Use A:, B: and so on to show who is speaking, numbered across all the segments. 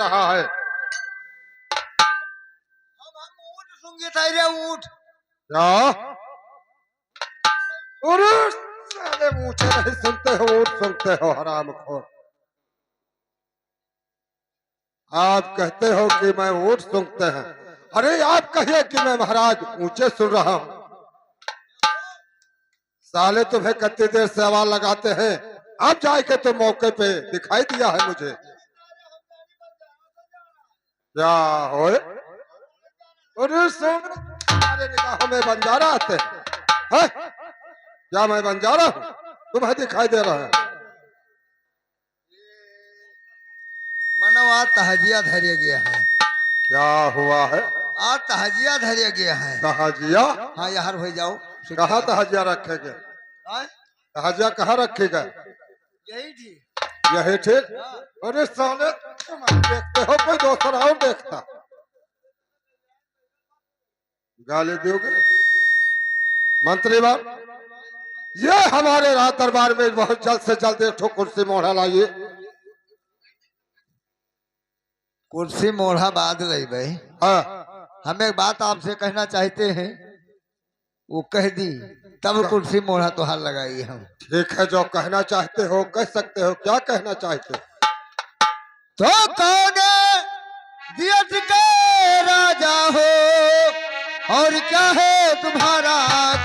A: रहा है?
B: ऊँट सूंघे था रे ऊँट।
A: क्या? अरे साले मुझे नहीं सुनते हो, ऊँट सुनते हो हरामखोर। आप कहते हो कि मैं ऊँट सूंघते हैं। अरे आप कहिए कि मैं महाराज ऊंचे सुन रहा हूं। साले तुम्हें कितनी देर से आवाज लगाते हैं, अब जाके तो मौके पे दिखाई दिया है मुझे। क्या हो? अरे सुन, तुम्हारे निगाहों में बंजारा आते हैं? क्या मैं बंजारा हूं? तुम्हें दिखाई दे रहा है?
B: मानो आज तहजिया धैर्य गया है।
A: क्या हुआ है?
B: आज तहजिया धैर्य गया है।
A: तहजिया?
B: हाँ यार हो जाओ।
A: कहाँ तहजिया रखेगे? तहजिया कहाँ रखेगा?
B: यही थी।
A: यही ठीक। अरे साले तुम देखते हो, कोई दूसरा और देखता? गाली दोगे मंत्री बाब? ये हमारे राज दरबार में बहुत जल्द से जल्द एक ठो कुर्सी मोढ़ा लाइए।
B: कुर्सी मोढ़ा बाद रही भाई।
A: हाँ।
B: हम एक बात आपसे कहना चाहते हैं, वो कह दी तब कुर्सी मोढ़ा तो हाल लगाई हम।
A: ठीक है, जो कहना चाहते हो कह सकते हो। क्या कहना चाहते हो?
B: तो कौन दियत के राजा हो और क्या है तुम्हारा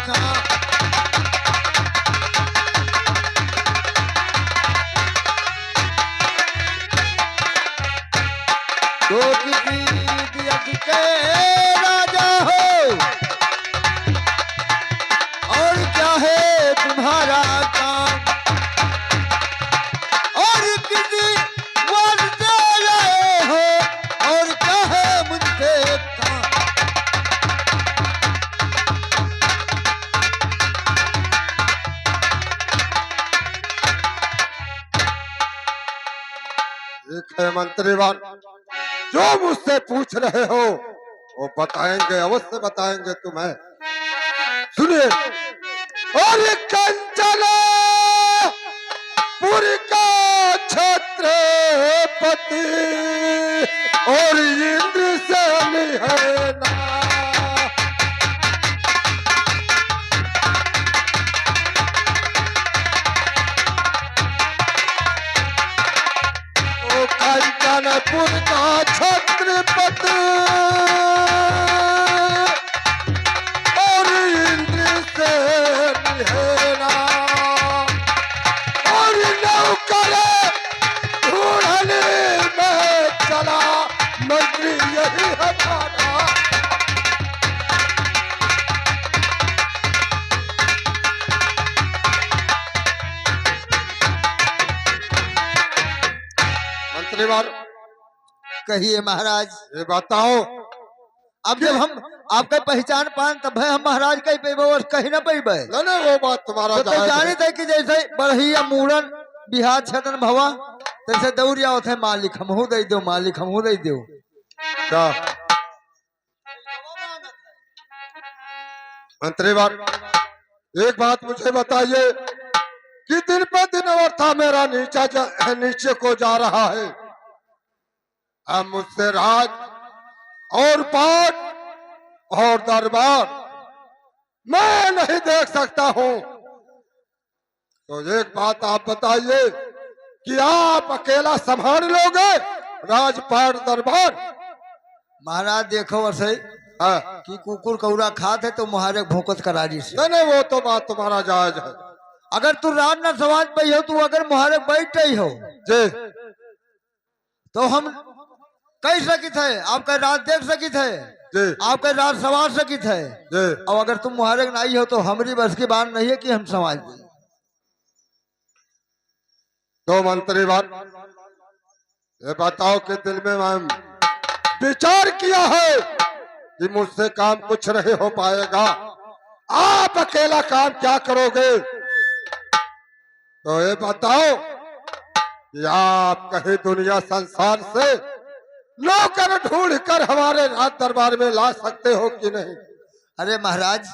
B: काम? तो किसी दियत के राजा हो और क्या है तुम्हारा काम? और किसी वर दे रहे हो और क्या है मुझसे काम?
A: ठीक है मंत्रीवान, जो मुझसे पूछ रहे हो वो बताएंगे, अवश्य बताएंगे तुम्हें। सुनिए, और कंचना पुरी का छत्रपति और इंद्र सेनी है ना। ओ कंचनपुर का छत्रपति और इंद्र सेनी है ना। और नौकर ढूंढने में चला मंत्री यही है हमारा। मंत्रीवान
B: कहिए महाराज।
A: ये बताओ,
B: अब जब हम आपका पहचान पान तब है हम महाराज कहीं पे कहीं ना पेबे।
A: नहीं वो बात तुम्हारा
B: तो
A: जायज
B: जाने
A: है।
B: थे कि जैसे बढ़िया मूड़न बिहार छतन भवा तैसे दौड़िया होते मालिक हमहू दे दो, मालिक हमहू दे दो।
A: क्या मंत्रीवान, एक बात मुझे बताइए कि दिन पर दिन अवस्था मेरा नीचे को जा रहा है। अब मुझसे राज और पाठ और दरबार मैं नहीं देख सकता हूं। तो एक बात आप बताइए कि आप अकेला संभाल लोगे राजपाट दरबार?
B: महाराज देखो वैसे
A: हाँ।
B: कि कुकुर कौरा खाते तो मुहारक भूकत करारी से।
A: नहीं वो तो बात तुम्हारा जायज है।
B: अगर तू रात ना समाज पे हो तू अगर मुहारक बैठ रही हो
A: जी,
B: तो हम कह सकित है आपका रात देख सकित है,
A: जी,
B: आपका रात संवार सकित है।
A: जी।
B: और अगर तुम मुहारक नहीं हो तो हमारी बस की बात नहीं है कि हम समाज दें।
A: तो मंत्रीवान ये बताओ कि दिल में मैं विचार किया है कि मुझसे काम कुछ नहीं हो पाएगा, आप अकेला काम क्या करोगे? तो ये बताओ कि आप कहीं दुनिया संसार से नौकर ढूंढ कर हमारे राज दरबार में ला सकते हो कि नहीं?
B: अरे महाराज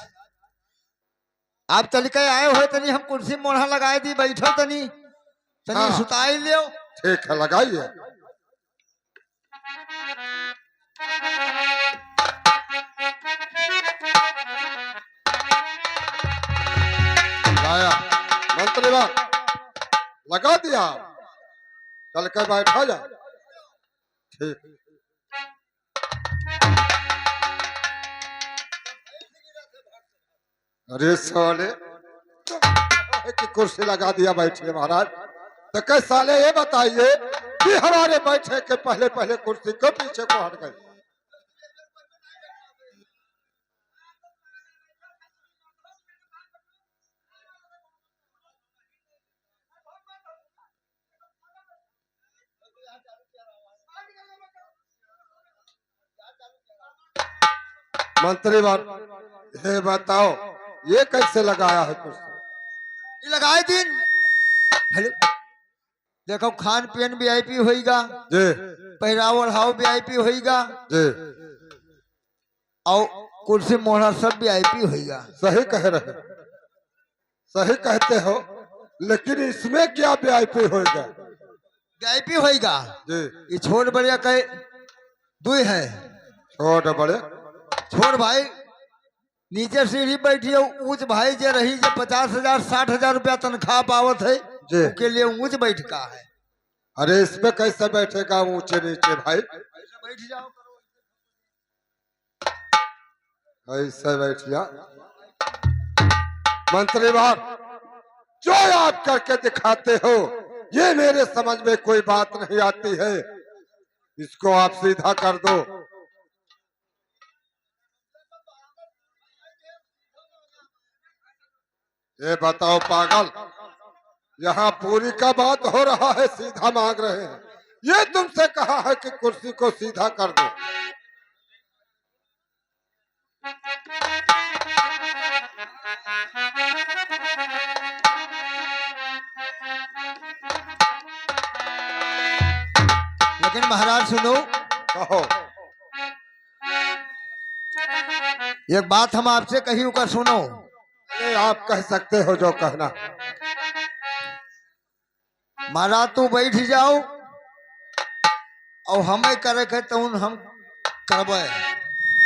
B: आप चल के आए हो तनी हम कुर्सी मोढ़ा लगाए दी बैठो तनी तनी
A: हाँ।
B: सुताई लियो।
A: ठीक है, लगाइए। मंत्री बार लगा दिया, चल कर बैठा जा। ठीक। अरे साले की कुर्सी लगा दिया, बैठिए महाराज। तो कैसे साले ये बताइए कि हमारे बैठे के पहले पहले कुर्सी को पीछे को हट गई। मंत्री बार ये बताओ ये कैसे लगाया है कुर्सी?
B: ये लगाए दिन हेलो देखो, खान पीन वीआईपी होएगा
A: जी
B: पहराव ओढ़ाव वीआईपी होएगा
A: जी,
B: और कुर्सी मोहरा सब वीआईपी होएगा।
A: सही कह रहे, सही कहते हो, लेकिन इसमें क्या वीआईपी होगा?
B: वीआईपी होएगा
A: जी
B: ये छोट बड़िया कहे दुई है।
A: छोट बड़े
B: छोट भाई नीचे सीढ़ी बैठी है, ऊंच भाई जे रही जे 50,000 60,000 रुपया तनख्वाह पावत है
A: जी।
B: उसके लिए ऊंच बैठका है।
A: अरे इसमें कैसे बैठेगा ऊंचे नीचे भाई?
B: बैठ जाओ
A: ऐसे बैठिया। मंत्री बार जो आप करके दिखाते हो ये मेरे समझ में कोई बात नहीं आती है, इसको आप सीधा कर दो। ये बताओ पागल, यहाँ पूरी का बात हो रहा है, सीधा मांग रहे हैं। ये तुमसे कहा है कि कुर्सी को सीधा कर दो।
B: लेकिन महाराज सुनो,
A: कहो।
B: एक बात हम आपसे कही होकर सुनो।
A: ये आप कह सकते हो जो कहना।
B: महाराज तू बैठ जाओ और हमें करे के तो हम करबे।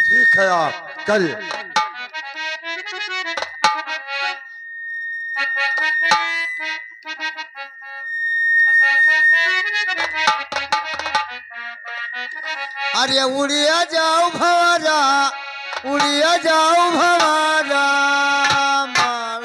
A: ठीक है आप करिए।
B: अरे उड़िया जाओ भवारा, उड़िया जाओ भवारा मारो।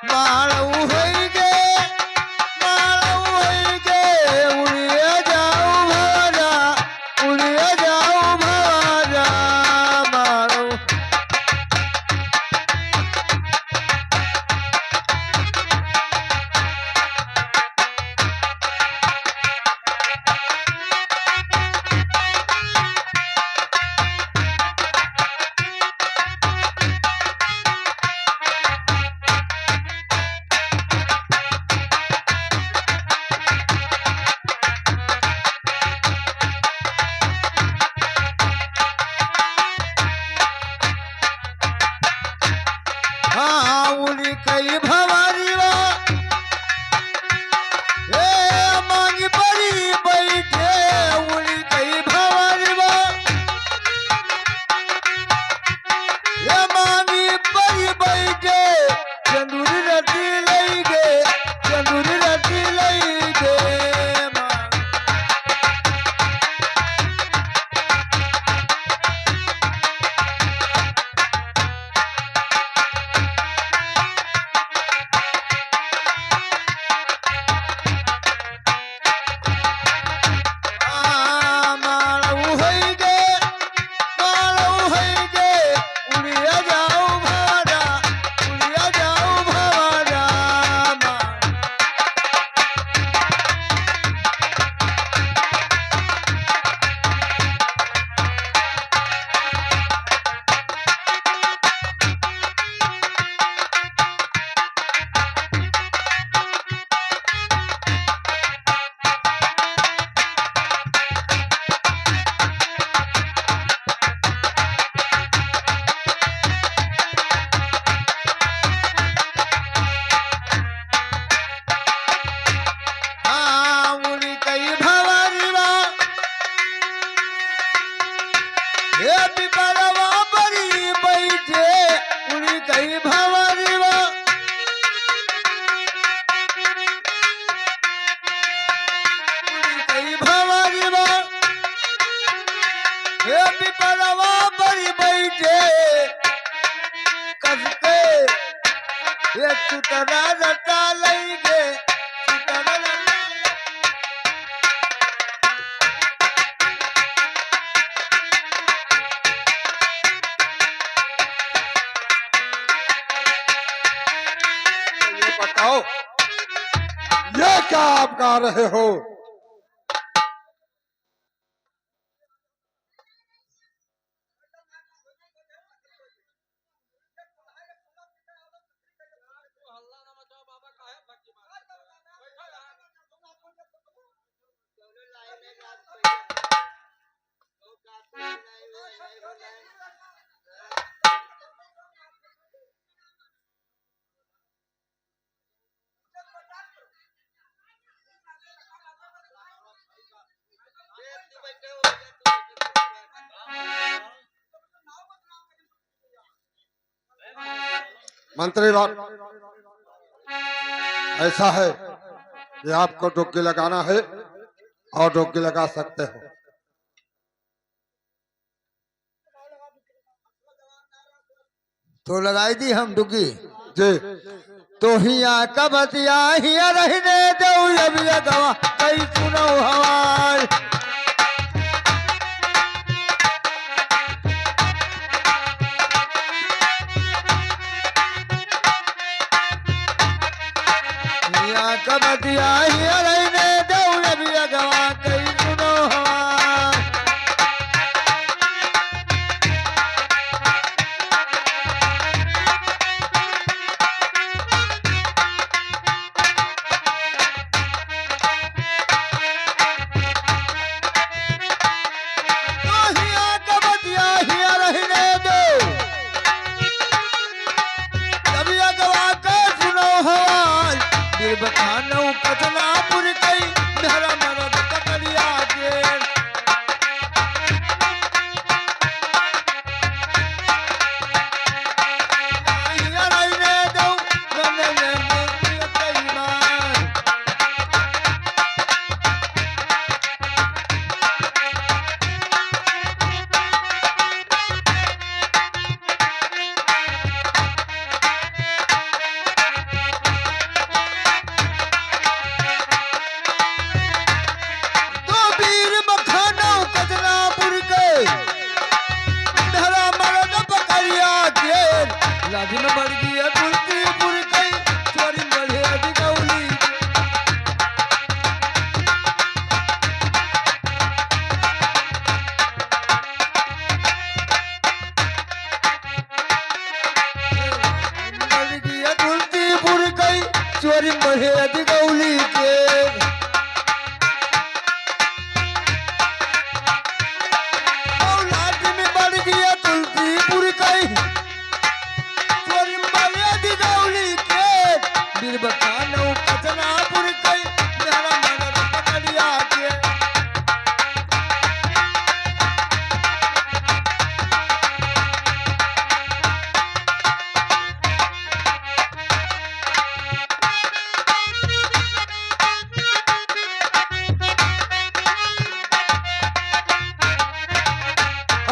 B: मारो पिपरवा बड़ी बैठे कसके ये सुतरा रटा लईगे सुतरा रटा
A: ये बताओ ये क्या आप गा रहे हो? मंत्री बात ऐसा है कि आपको डुबकी लगाना है और डुबकी लगा सकते हो।
B: तो लगाई दी हम डुगी
A: जी
B: तो हिया कबतिया हिया रहने दो अब गवा कई सुनो हवार हिया कबतिया हिया रहने दो अब गवा कई सुनो हवार बखानो कचनापुर कई मेरा मरद पकड़िया के हिया रहने दो रने में कई बार तो वीर बखानो कचनापुर के मेरा मरद पकड़िया के लाजिम बढ़ गया तुलसीपुर कई चोरी बढ़े अधिकौली बढ़ गया तुलसीपुर कई चोरी बढ़े अधिकौली के औलाद में बढ़ गया तुलसीपुर कई चोरी बढ़े अधिकौली के बीर बखानो कचनापुर कई मेरा मरद पकड़िया के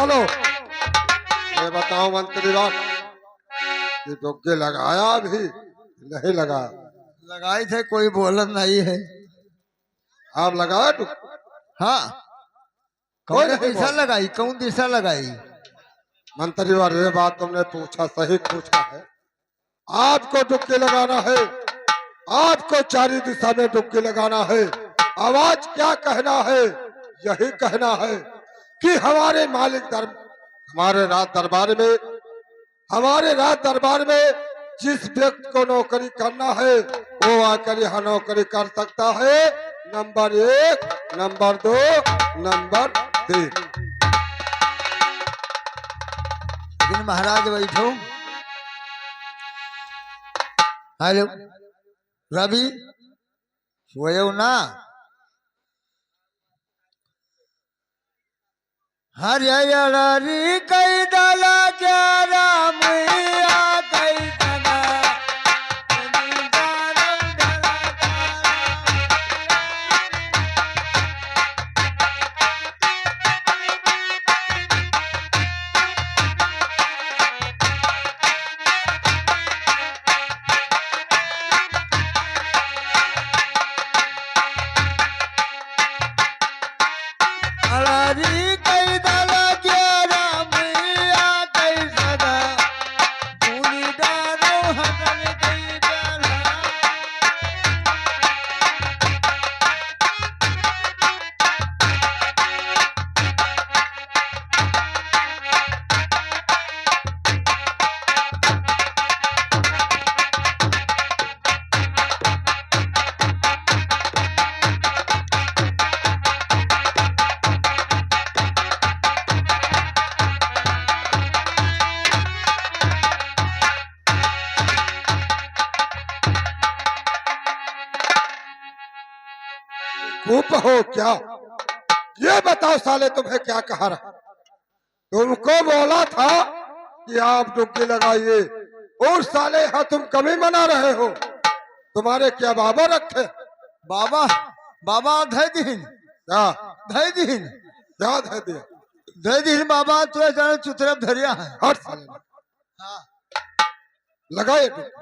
A: हेलो ये बताओ मंत्री बात कि डुबकी लगाया भी नहीं लगाया?
B: लगाई थे कोई बोलन नहीं है
A: आप लगाया डुबकी?
B: हाँ
A: कोई
B: कौन
A: नहीं
B: दिशा
A: बोला।
B: लगाई कौन दिशा लगाई
A: मंत्री बात ये बात तुमने पूछा सही पूछा है। आपको डुबकी लगाना है, आपको चारी दिशा में डुबकी लगाना है। आवाज क्या कहना है? यही कहना है कि हमारे मालिक हमारे राज दरबार में जिस व्यक्ति को नौकरी करना है वो आकर यहाँ नौकरी कर सकता है। Number 1, number 2, number 3।
B: लेकिन महाराज बैठो हेलो रवि सोयो ना हरियारी कई डाला क्या रामैया कई तना तड़ारी कई दाला ग्यारा मैया कई सदा पूरी डालो हटन कई डाला
A: चुप हो क्या? ये बताओ साले तुम्हें क्या कहा रहा? तुमको बोला था कि आप डुबकी लगाइए और साले यहाँ तुम कमी मना रहे हो। तुम्हारे क्या बाबा रखे?
B: बाबा बाबा धै दिन
A: क्या
B: धै दिन
A: याद है दिया?
B: धै दिन बाबा तो जाने चुतरफ धरिया है
A: हट साले
B: हाँ।
A: लगाए डुबकी।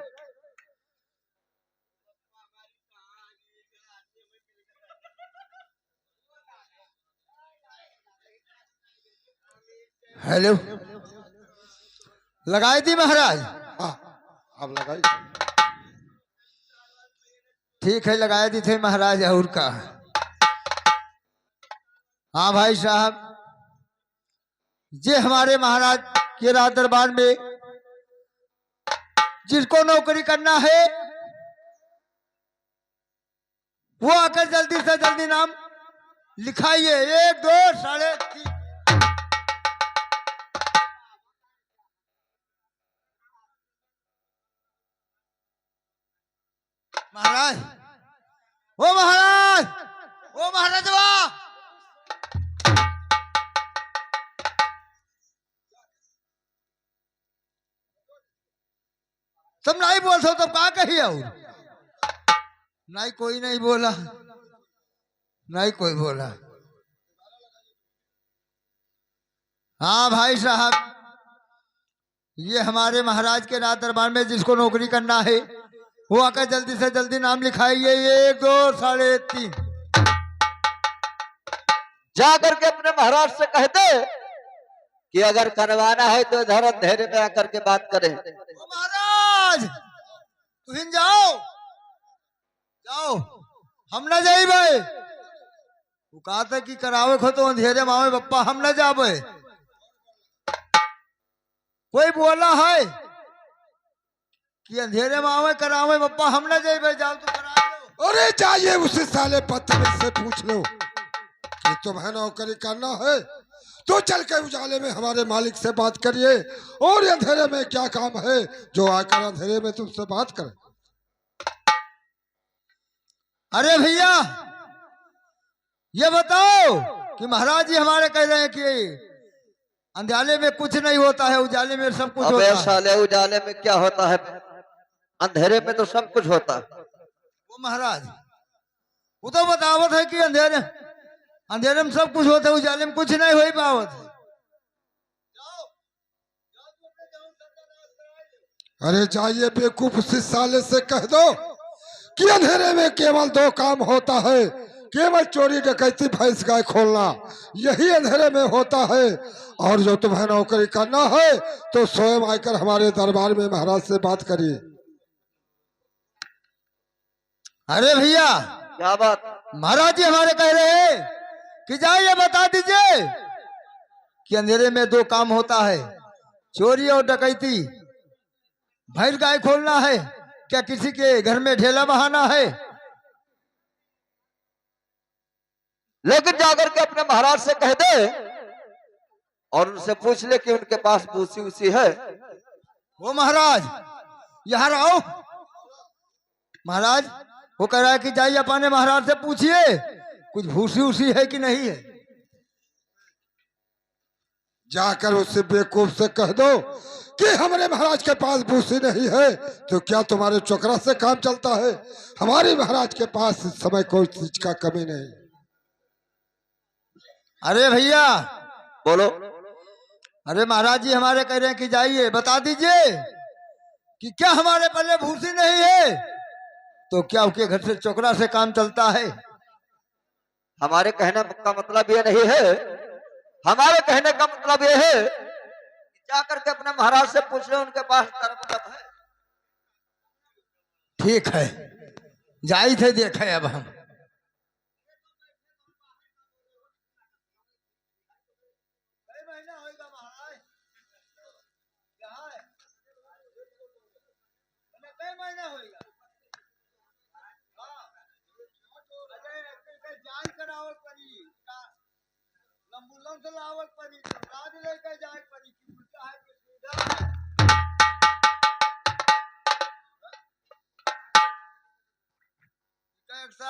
B: हेलो लगाई थी महाराज
A: हाँ अब लगाई।
B: ठीक है लगाए दी थे महाराज और का हाँ भाई साहब ये हमारे महाराज के राज दरबार में जिसको नौकरी करना है वो आकर जल्दी से जल्दी नाम लिखाइए 1 2 साढ़े 3 महाराज ओ महाराज ओ महाराज वाह तुम नहीं बोल सो तो क्या कही और नहीं कोई नहीं बोला नहीं कोई बोला हाँ भाई साहब ये हमारे महाराज के राज दरबार में जिसको नौकरी करना है वो आकर जल्दी से जल्दी नाम लिखाइए 1 2 साढ़े 3
C: जाकर के अपने महाराज से कह दे कि अगर करवाना है तो इधर अंधेरे में आकर के बात करें।
B: ओ महाराज तुम जाओ जाओ हम न जाई भाई वो कहा था कि करावे खो तो अंधेरे में आवे बप्पा हम न जावे कोई बोला है कि अंधेरे में आवे करावे बप्पा हम न जाई भाई जाओ तो करा लो
A: अरे जाइए उसे साले बदतमीज से पूछ लो कि तुम्हें नौकरी करना है तो चल के उजाले में हमारे मालिक से बात करिए और अंधेरे में क्या काम है जो आकर अंधेरे में तुमसे बात करे।
B: अरे भैया ये बताओ कि महाराज जी हमारे कह रहे हैं कि अंधेरे में कुछ नहीं होता है उजाले में सब कुछ होता
C: अबे
B: है
C: साले उजाले में क्या होता है? अंधेरे में तो सब कुछ होता है।
B: वो महाराज वो तो बतावत है कि अंधेरे अंधेरे में सब कुछ होता है उजाले में कुछ नहीं हो ही पावत है
A: अरे जाइए बेवकूफ उसी साले से कह दो कि अंधेरे में केवल 2 काम होता है, केवल चोरी डकैती भैंस गाय खोलना, यही अंधेरे में होता है। और जो तुम्हें नौकरी करना है तो स्वयं आकर हमारे दरबार में महाराज से बात करिए।
B: अरे भैया
C: क्या बात?
B: महाराज जी हमारे कह रहे हैं कि जाइए बता दीजिए कि अंधेरे में 2 काम होता है, चोरी और डकैती। भैंस गाय खोलना है, क्या किसी के घर में ढेला बहाना है?
C: लेकिन जाकर के अपने महाराज से कह दे और उनसे पूछ ले कि उनके पास भूसी उसी है।
B: वो महाराज यहाँ आओ। महाराज वो कह रहा है कि जाइए अपने महाराज से पूछिए कुछ भूसी उसी है कि नहीं है।
A: जाकर उससे बेवकूफ से कह दो कि हमारे महाराज के पास भूसी नहीं है तो क्या तुम्हारे चोकरा से काम चलता है? हमारे महाराज के पास इस समय कोई चीज का कमी नहीं।
B: अरे भैया
C: बोलो।
B: अरे महाराज जी हमारे कह रहे हैं कि जाइए बता दीजिए कि क्या हमारे पल्ले भूसी नहीं है तो क्या उसके घर से चोकरा से काम चलता है?
C: हमारे कहने का मतलब ये नहीं है हमारे कहने का मतलब यह है कि जाकर के अपने महाराज से पूछ ले, उनके पास धर्म है।
B: ठीक है, जाई थे देखे अब हम।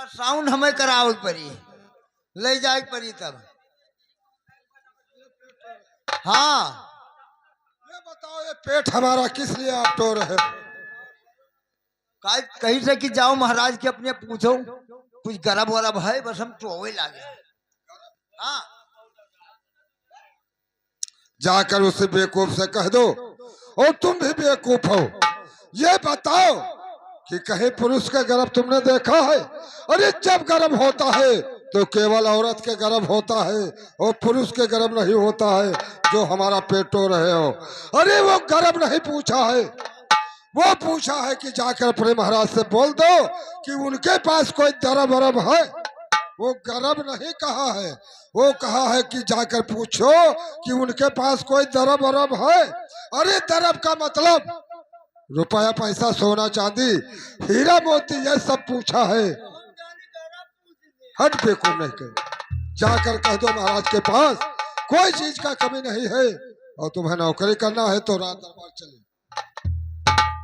B: साउंड हमें करावे पड़ी, ले जाए पड़ी तब। हाँ,
A: ये बताओ, ये पेट हमारा किस लिए आप टो रहे हो?
B: कहीं से कि जाओ महाराज के अपने पूछो कुछ गरब वरब है, बस हम टोवे लागे। हाँ,
A: जाकर उसे बेवकूफ से कह दो, और तुम भी बेवकूफ हो। ये बताओ कि कहीं पुरुष का गर्भ तुमने देखा है? अरे जब गर्भ होता है तो केवल औरत के गर्भ होता है, और पुरुष के गर्भ नहीं होता है जो हमारा पेटो रहे हो। अरे वो गर्भ नहीं पूछा है, वो पूछा है कि जाकर अपने महाराज से बोल दो कि उनके पास कोई दरब वरब है। वो गर्भ नहीं कहा है, वो कहा है कि जाकर पूछो कि उनके पास कोई दरब वरब है। अरे दरब का मतलब रुपया पैसा सोना चांदी हीरा मोती ये सब पूछा है। हट बेवकूफ नहीं कर, जाकर कह दो महाराज के पास कोई चीज का कमी नहीं है, और तुम्हें नौकरी करना है तो रात दरबार चले।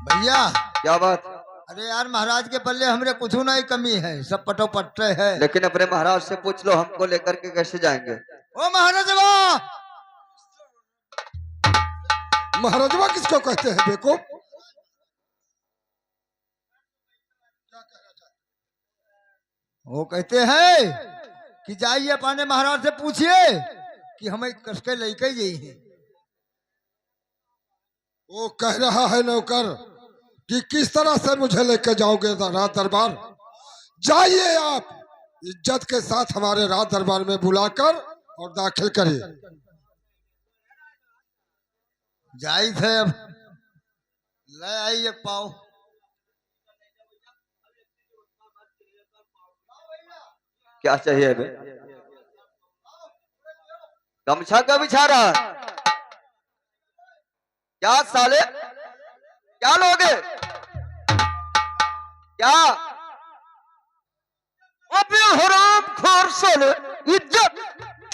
B: भैया
C: क्या बात?
B: अरे यार, महाराज के पल्ले हमरे कुछ नहीं कमी है, सब पटो पट्टे है।
C: लेकिन अपने महाराज से पूछ लो, हमको लेकर के कैसे जाएंगे?
B: ओ महाराजवा!
A: महाराजवा किसको कहते हैं बेवकूफ?
B: वो कहते हैं कि जाइए अपने महाराज से पूछिए कि हमें कसके लेके जाइए।
A: वो कह रहा है नौकर कि किस तरह से मुझे लेके जाओगे रात दरबार? जाइए आप इज्जत के साथ हमारे रात दरबार में बुलाकर और दाखिल करिए।
B: जाई थे अब, ले आई एक पाव।
C: क्या चाहिए बे? गमछा का बिछा रहा है? क्या साले, क्या लोगे? क्या अबे हराम खोर साले, इज्जत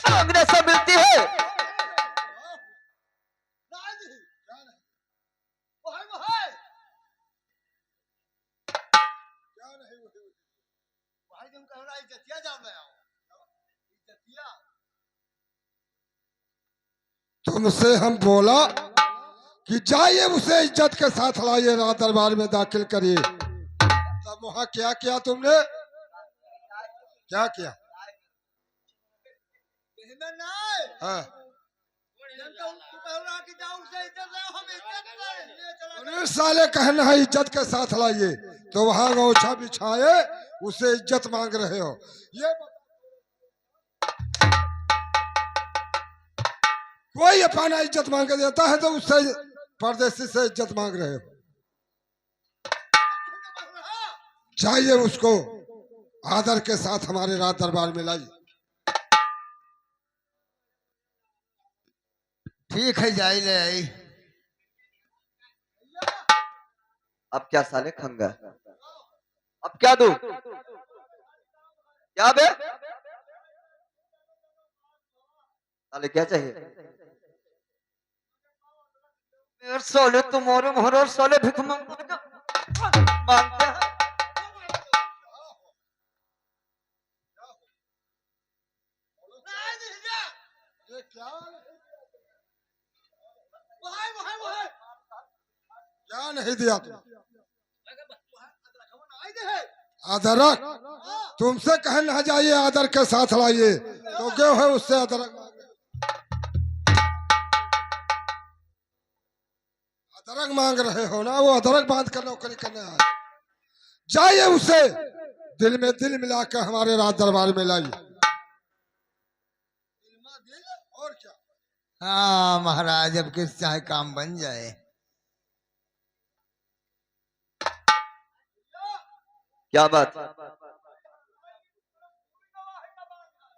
C: मांगने से मिलती है?
A: तुमसे हम बोला कि जाइए उसे इज्जत के साथ लाइए रात दरबार में दाखिल करिए, तब वहां क्या किया तुमने? क्या किया? हाँ। अरे साले कहना है इज्जत के साथ लाइए, तो वहां गौछा बिछाए उसे इज्जत मांग रहे हो। ये कोई अपना इज्जत मांग के देता है तो उससे परदेसी से इज्जत मांग रहे हो। चाहिए उसको आदर के साथ हमारे रात दरबार में लाइए।
B: ठीक है, जाई ले आई।
C: अब क्या साले खंगा? अब क्या दूं? क्या बे? साले क्या चाहिए? मेरे साले तुम्हारे महाराज साले भिख मांगते हैं।
A: क्या नहीं दिया तुम? अदरक तुमसे कहना जाइए आदर के साथ लाइए, तो क्यों है उससे अदरक? अदरक मांग रहे हो ना, वो अदरक बांध कर नौकरी करने आए। जाइए उसे दिल में दिल मिलाकर हमारे रात दरबार में लाइए। और क्या?
B: हाँ महाराज, अब किस चाहे काम बन जाए।
C: क्या बात,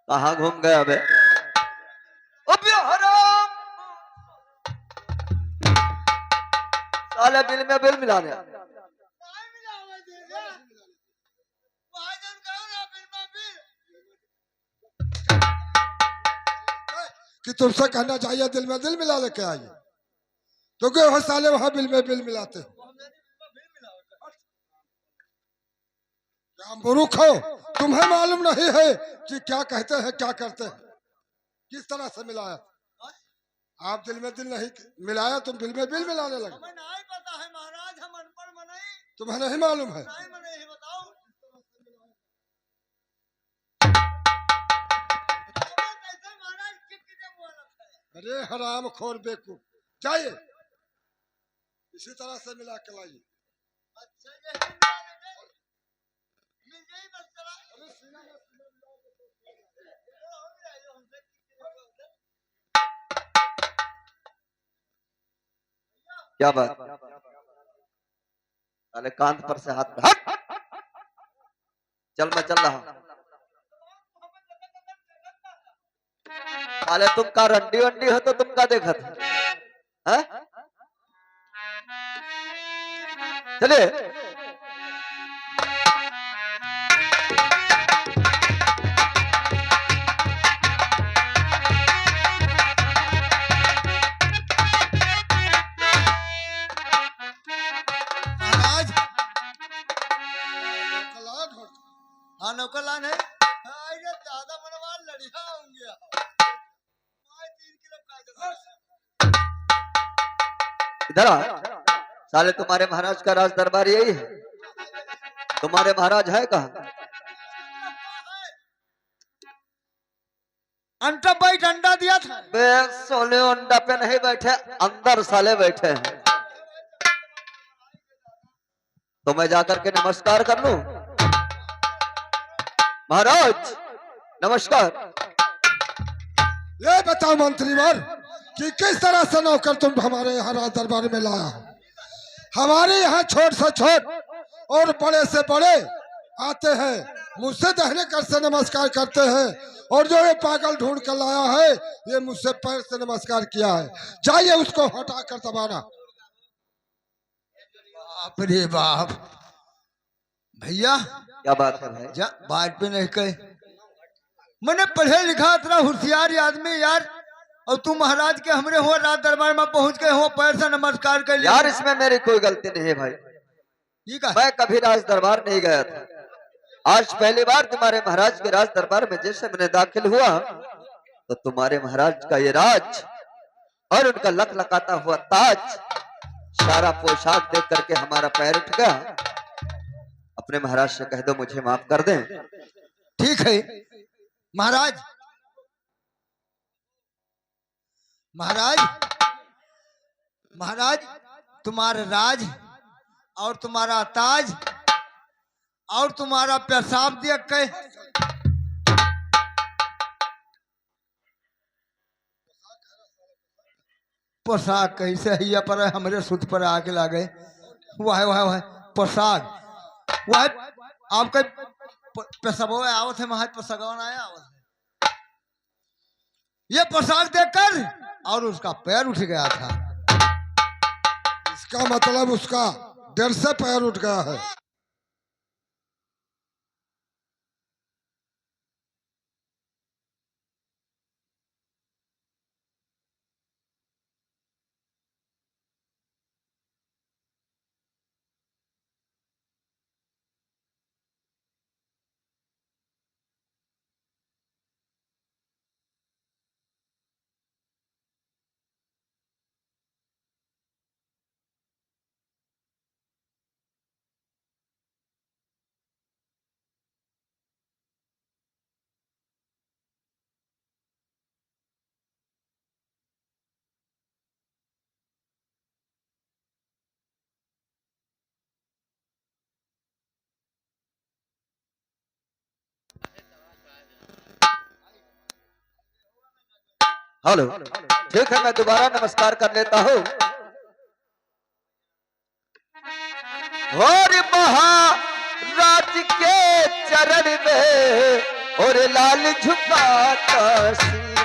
C: कहाँ घूम गया बे? अबे हराम, साले बिल में बिल मिला रहा।
A: कि तुमसे कहना चाहिए दिल में दिल मिला लेके आइए, तो क्यों हो साले वहां बिल में बिल मिलाते हो? क्या मूर्ख हो, तुम्हें मालूम नहीं है कि क्या कहते हैं क्या करते हैं, किस तरह से मिलाया? आप दिल में दिल नहीं मिलाया, तुम बिल में बिल मिलाने लगे।
B: हमें नहीं पता है महाराज, हम अनपढ़ मनाई,
A: तुम्हें नहीं मालूम है?
B: नहीं मनाई है, बताओ। कैसे महाराज, कितने हुआ लगता है?
A: अरे हराम खोर बेवकूफ, जाइए इसी तरह से मिला के लाइए।
B: अच्छा ये ही मिला लेंगे। मिल जाई बस चला।
C: क्या बात, साले कांध पर से हाथ हट। चल मैं चल रहा हूं। साले तुम का रंडी वंडी हो तो तुम का देखा था? हैं? चले
B: महाराज,
A: कलान हो।
B: हाँ नौकरलान है। हाँ, ये ज्यादा मनवाल लड़िया होंगे। मैं 3 किलो काट
C: इधर आ। साले तुम्हारे महाराज का राज दरबार यही है? तुम्हारे महाराज है कहाँ?
B: अंडा बाइट अंडा दिया था।
C: बे सोले अंडा पे नहीं बैठे, अंदर साले बैठे हैं। तो मैं जाकर के नमस्कार कर लूं? महाराज नमस्कार।
A: ये बताओ मंत्रीवर कि किस तरह से नौकर तुम हमारे यहाँ राज दरबार में लाया हो? हमारे यहाँ छोट से छोट और बड़े से बड़े आते हैं, मुझसे दहने कर से नमस्कार करते हैं, और जो ये पागल ढूंढ कर लाया है ये मुझसे पैर से नमस्कार किया है। जाइए उसको हटा कर दबाना।
B: बाप रे बाप, भैया
C: क्या बात है भाई?
B: जा बात पे नहीं कहे। मैंने पढ़े लिखा इतना होशियार आदमी यार, और तुम महाराज के हमरे हो रात दरबार में पहुंच गए हो, पैर से नमस्कार कर लिया।
C: यार इसमें मेरी कोई गलती नहीं है भाई,
B: ठीक है।
C: मैं कभी राज दरबार नहीं गया था। आज पहली बार तुम्हारे महाराज के राज दरबार में जैसे मैंने दाखिल हुआ तो तुम्हारे महाराज का ये राज और उनका लखलखाता हुआ ताज, सारा पोशाक देख करके हमारा पैर उठ गया। अपने महाराज से कह दो मुझे माफ कर दें।
B: ठीक है महाराज। महाराज, महाराज तुम्हारा राज और तुम्हारा ताज और तुम्हारा पेशाब देख के पोशाक कैसे हिया पर हमरे सुत पर आके लागे। वह वह वह पोशाक वह आपका पेशाब आवत है, महाराज पोशाक आया आवत है। ये पोशाक देखकर और उसका पैर उठ गया था।
A: इसका मतलब उसका डर से पैर उठ गया है।
C: हेलो ठीक है, मैं दोबारा नमस्कार कर लेता हूँ। और महाराज के चरण में और लाल झुकाता सिर